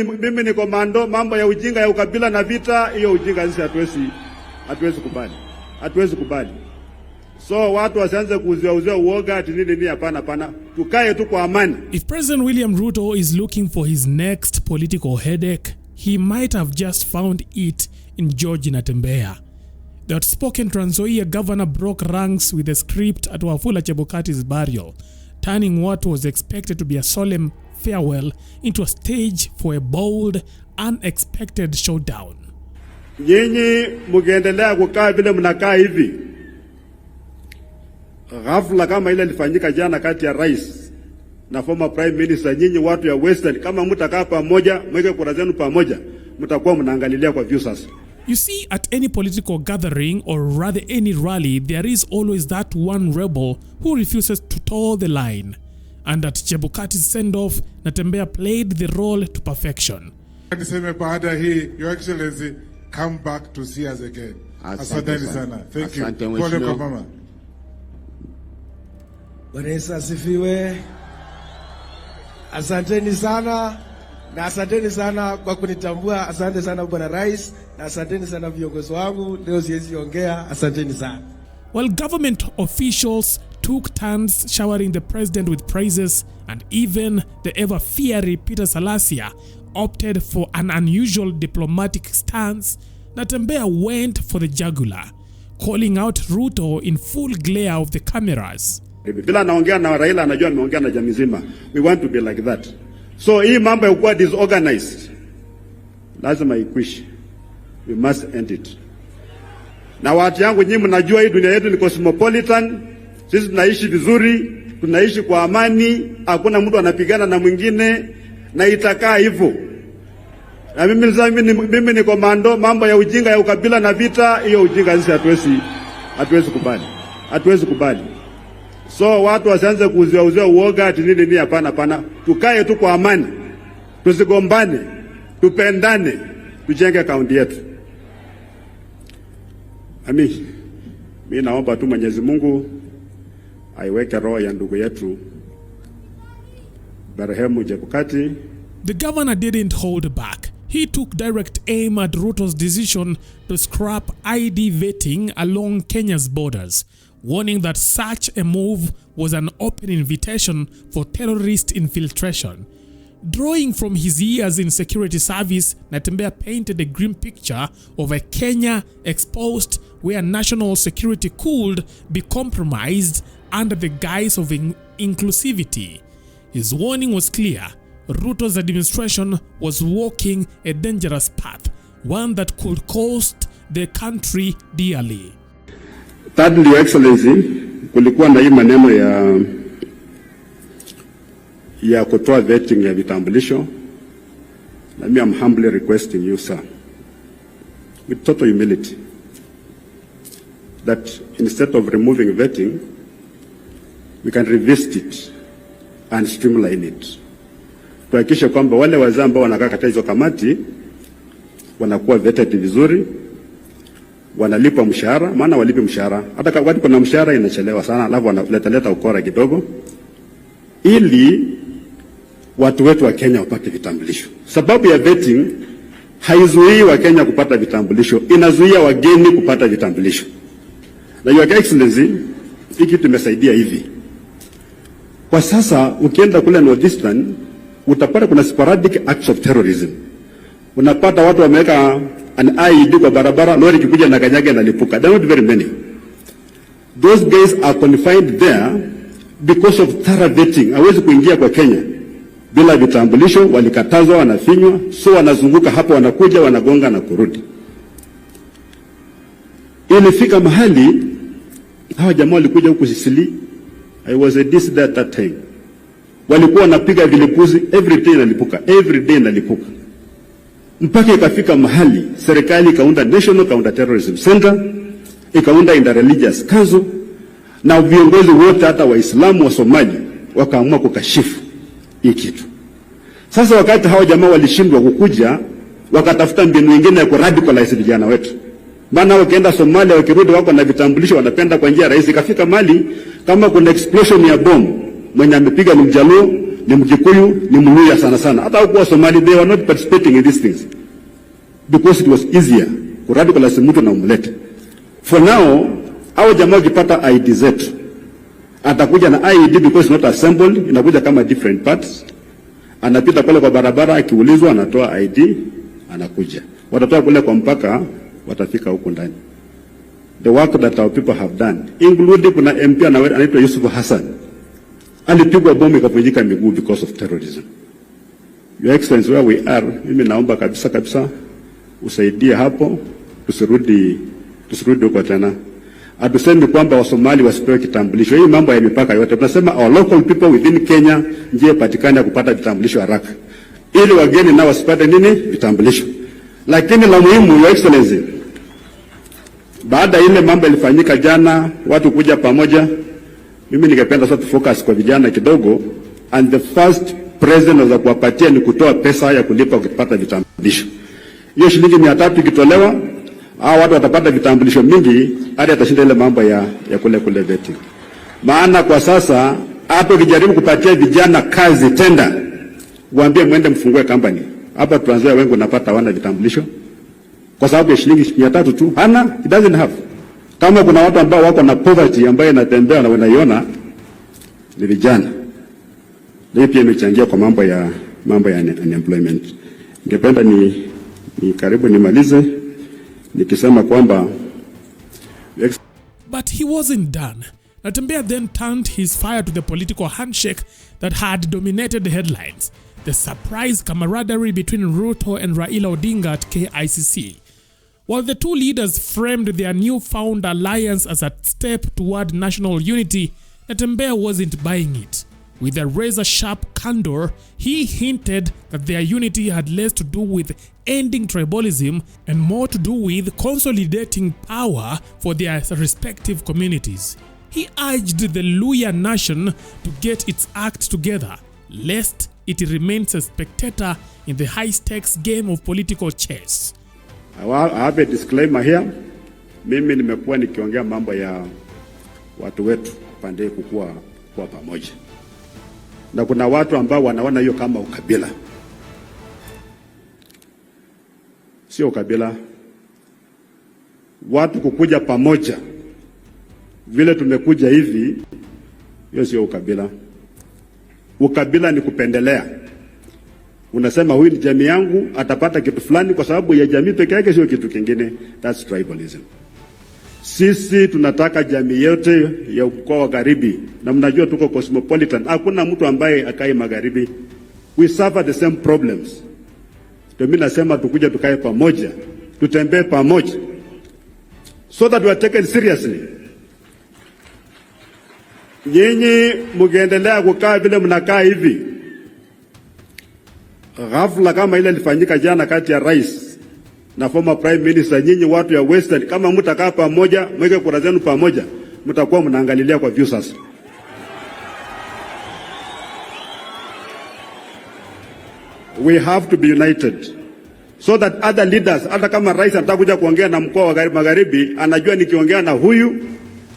Mimi ni komando, mambo ya ujinga ya ukabila na vita, hiyo ujinga sisi hatuwezi kubali. So watu wasianze kuuzia uoga ati nini, hapana. Tukae tu kwa amani. If President William Ruto is looking for his next political headache, he might have just found it in George Natembeya. The outspoken Trans Nzoia governor broke ranks with a script at Wafula Chebukati's burial, turning what was expected to be a solemn farewell into a stage for a bold, unexpected showdown. Nyinyi mkiendelea kukaa vile mnakaa hivi, ghafla kama ile ilifanyika jana kati ya rais na former prime minister, nyinyi watu ya Western, kama mtakaa pamoja, mweke kura zenu pamoja, mtakuwa mnaangalilia kwa view sasa. You see, at any political gathering, or rather any rally, there is always that one rebel who refuses to toe the line. And at Chebukati's send-off, Natembeya played the role to perfection. Niseme baada hii, Your Excellency, come back to see us again. Asanteni sana. Thank you. Pole kwa mama. Bwana Yesu asifiwe. Asanteni sana. Na asanteni sana kwa kunitambua. Asante sana Bwana Rais. Na asanteni sana viongozi wangu. Leo siwezi ongea. Asanteni sana. While government officials took turns showering the president with praises, and even the ever-fiery Peter Salasia opted for an unusual diplomatic stance, Natembeya went for the jugular, calling out Ruto in full glare of the cameras. Bila naongea na Raila anajua ameongea na jamii nzima. We want to be like that. So hii mambo ya kuwa disorganized lazima ikwishe. We must end it. Na watu yangu nyinyi mnajua hii dunia yetu ni cosmopolitan. Sisi tunaishi vizuri, tunaishi kwa amani, hakuna mtu anapigana na mwingine, na itakaa hivyo. Na mimi ni komando, mambo ya ujinga ya ukabila na vita, hiyo ujinga sisi hatuwezi kubali. So watu wasianze kuuzia uoga ati nini, hapana. Tukae tu kwa amani. Tusigombane, tupendane, tujenge kaunti yetu. Mimi naomba tu Mwenyezi Mungu aiweke roho ya ndugu yetu marehemu Chebukati. The governor didn't hold back. He took direct aim at Ruto's decision to scrap ID vetting along Kenya's borders, warning that such a move was an open invitation for terrorist infiltration. Drawing from his years in security service, Natembeya painted a grim picture of a Kenya exposed where national security could be compromised under the guise of inclusivity. His warning was clear. Ruto's administration was walking a dangerous path, one that could cost the country dearly. Thirdly, Your Excellency, kulikuwa na hii maneno ya kutoa vetting ya vitambulisho. Na mimi I'm humbly requesting you, sir, with total humility, that instead of removing vetting, we can revisit it and streamline it. Tuhakikishe kwamba wale wazee ambao wanakaa katika hizo kamati wanakuwa vetted vizuri, wanalipwa mshahara, maana walipi mshahara. Hata kama kuna mshahara inachelewa sana, alafu wanaleta ukora kidogo, ili watu wetu wa Kenya wapate vitambulisho. Sababu ya vetting haizuii wa Kenya kupata vitambulisho, inazuia wageni kupata vitambulisho. Na Your Excellency, hiki tumesaidia hivi. Kwa sasa ukienda kule Northeastern utapata kuna sporadic acts of terrorism. Unapata watu wameweka an IED kwa barabara, lori kikuja na kanyaga na lipuka. There are not very many. Those guys are confined there because of thorough vetting. Hawezi kuingia kwa Kenya bila vitambulisho, walikatazwa, wanafinywa, so wanazunguka hapo, wanakuja, wanagonga na kurudi. Ilifika mahali hawa jamaa walikuja huku Sicily. I was a DC there at that time. Walikuwa wanapiga vilipuzi every day inalipuka. Mpaka ikafika mahali serikali ikaunda National Counter Terrorism Center, ikaunda Interreligious Council, na viongozi wote hata Waislamu wa Somalia wakaamua kukashifu hii kitu. Sasa wakati hao jamaa walishindwa kukuja, wakatafuta mbinu nyingine ya kuradicalize vijana wetu. Maana wakienda Somalia wakirudi wako na vitambulisho, wanapenda kwa njia rahisi. Ikafika mahali kama kuna explosion ya bomu, mwenye amepiga ni Mjaluo, ni Mkikuyu, ni Mluya sana sana. Hata huko Somali, they were not participating in these things because it was easier kuradicalize mtu na umlete. For now, au jamaa ukipata ID zetu, atakuja na ID because not assembled, inakuja kama different parts. Anapita pale kwa barabara, akiulizwa anatoa ID, anakuja. Watatoa kule kwa mpaka, watafika huko ndani. The work that our people have done, including kuna MP anaitwa Yusuf Hassan, alipigwa bomu ikavunjika miguu because of terrorism. Your Excellency, where we are, mimi naomba kabisa usaidie hapo, tusirudi huko tena. Hatusemi kwamba Wasomali wasipewe kitambulisho. Hii mambo ya mipaka yote tunasema our local people within Kenya ndiye patikana kupata vitambulisho haraka, ili wageni nao wasipate nini vitambulisho. Lakini la muhimu, Your Excellency, baada ile mambo ilifanyika jana, watu kuja pamoja, mimi ningependa sasa focus kwa vijana kidogo, and the first president za kuwapatia ni kutoa pesa ya kulipa kupata vitambulisho. Hiyo shilingi 300 ikitolewa, hao watu watapata vitambulisho mingi hadi atashinda ile mambo ya kule vetting. Maana kwa sasa hata ukijaribu kupatia vijana kazi tenda, waambie mwende mfungue company. Hapa tuanze wengi napata wana vitambulisho kwa sababu ya shilingi 300 tu. Hana, it doesn't have. Kama kuna watu ambao wako na poverty ambayo inatembea na wanaiona ni vijana. Hii pia imechangia kwa mambo ya unemployment. Ningependa ni karibu nimalize nikisema kwamba But he wasn't done. Natembeya then turned his fire to the political handshake that had dominated the headlines. The surprise camaraderie between Ruto and Raila Odinga at KICC. While the two leaders framed their newfound alliance as a step toward national unity, Natembeya wasn't buying it. With a razor-sharp candor, he hinted that their unity had less to do with ending tribalism and more to do with consolidating power for their respective communities. He urged the Luhya nation to get its act together, lest it remains a spectator in the high-stakes game of political chess. I have a disclaimer here. Mimi nimekuwa nikiongea mambo ya watu wetu pande kukua pamoja. Na kuna watu ambao wanaona hiyo kama ukabila. Sio ukabila. Watu kukuja pamoja vile tumekuja hivi, hiyo sio ukabila. Ukabila ni kupendelea. Unasema huyu ni jamii yangu, atapata kitu fulani kwa sababu ya jamii peke yake, sio kitu kingine. That's tribalism. Sisi tunataka jamii yote ya mkoa wa Magharibi, na mnajua tuko cosmopolitan. Hakuna mtu ambaye akai Magharibi. We suffer the same problems. Ndio mimi nasema tukuja tukae pamoja, tutembee pamoja, so that we are taken seriously. Nyinyi mkiendelea kukaa vile mnakaa hivi, ghafla kama ile ilifanyika jana kati ya rais na former prime minister, nyinyi watu ya Western, kama mtakaa pamoja, mweke kura zenu pamoja, mtakuwa mnaangalilia kwa view sasa. We have to be united so that other leaders, hata kama rais anataka kuja kuongea na mkoa wa Magharibi, anajua nikiongea na huyu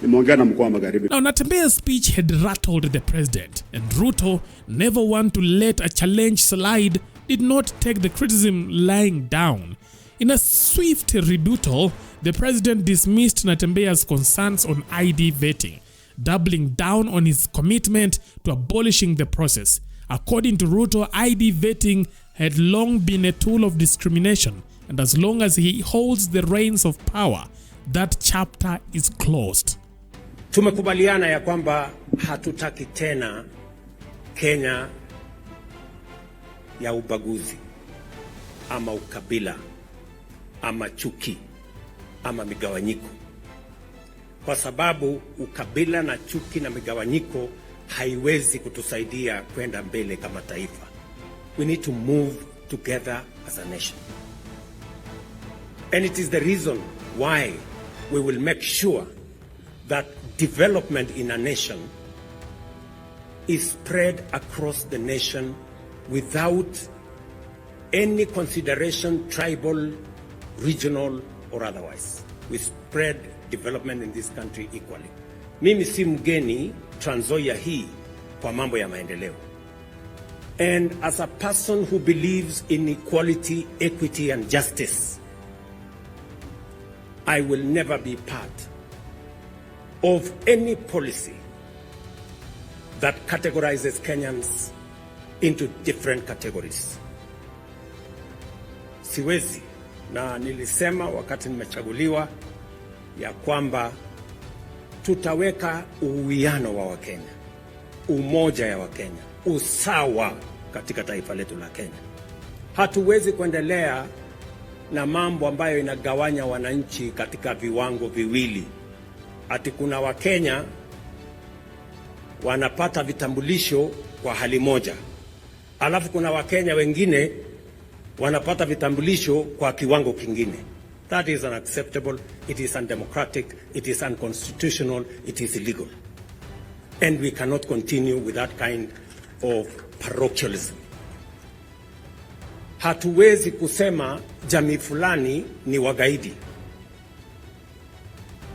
nimeongea na mkoa wa Magharibi. Now, Natembeya's speech had rattled the president, and Ruto, never one to let a challenge slide, did not take the criticism lying down. In a swift rebuttal, the president dismissed Natembeya's concerns on ID vetting, doubling down on his commitment to abolishing the process. According to Ruto, ID vetting had long been a tool of discrimination, and as long as he holds the reins of power, that chapter is closed. Tumekubaliana ya kwamba hatutaki tena Kenya ya ubaguzi ama ukabila ama chuki ama migawanyiko, kwa sababu ukabila na chuki na migawanyiko haiwezi kutusaidia kwenda mbele kama taifa. We need to move together as a nation. And it is the reason why we will make sure that development in a nation is spread across the nation without any consideration, tribal, regional, or otherwise. We spread development in this country equally. Mimi si mgeni Trans Nzoia hii kwa mambo ya maendeleo. And as a person who believes in equality, equity, and justice, I will never be part of any policy that categorizes Kenyans into different categories. Siwezi, na nilisema wakati nimechaguliwa ya kwamba tutaweka uwiano wa Wakenya, umoja ya Wakenya, usawa katika taifa letu la Kenya. Hatuwezi kuendelea na mambo ambayo inagawanya wananchi katika viwango viwili. Ati kuna Wakenya wanapata vitambulisho kwa hali moja, alafu kuna Wakenya wengine wanapata vitambulisho kwa kiwango kingine. That is unacceptable, it is undemocratic, it is unconstitutional, it is illegal. And we cannot continue with that kind of parochialism. Hatuwezi kusema jamii fulani ni wagaidi.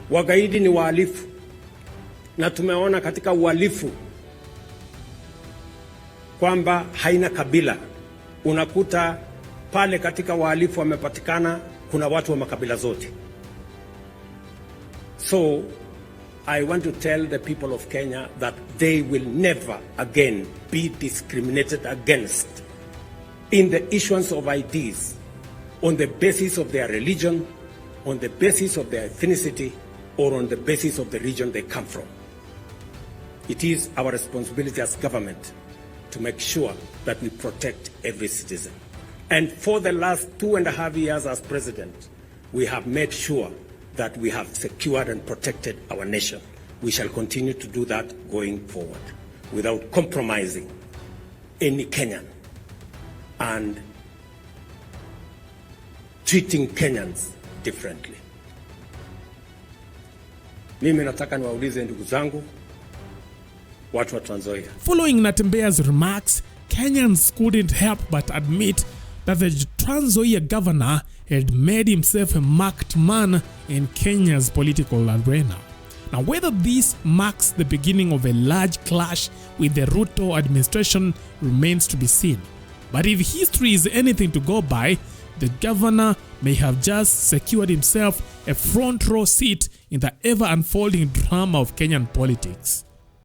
Wagaidi ni wahalifu. Na tumeona katika uhalifu kwamba haina kabila. Unakuta pale katika wahalifu wamepatikana kuna watu wa makabila zote. So I want to tell the people of Kenya that they will never again be discriminated against in the issuance of IDs on the basis of their religion, on the basis of their ethnicity, or on the basis of the region they come from. It is our responsibility as government to make sure that we protect every citizen. And for the last 2.5 years as president, we have made sure that we have secured and protected our nation. We shall continue to do that going forward without compromising any Kenyan and treating Kenyans differently. Mimi nataka niwaulize ndugu zangu watu wa Trans Nzoia. Following Natembeya's remarks, Kenyans couldn't help but admit that the Trans Nzoia governor had made himself a marked man in Kenya's political arena. Now, whether this marks the beginning of a large clash with the Ruto administration remains to be seen. But if history is anything to go by, the governor may have just secured himself a front row seat in the ever-unfolding drama of Kenyan politics.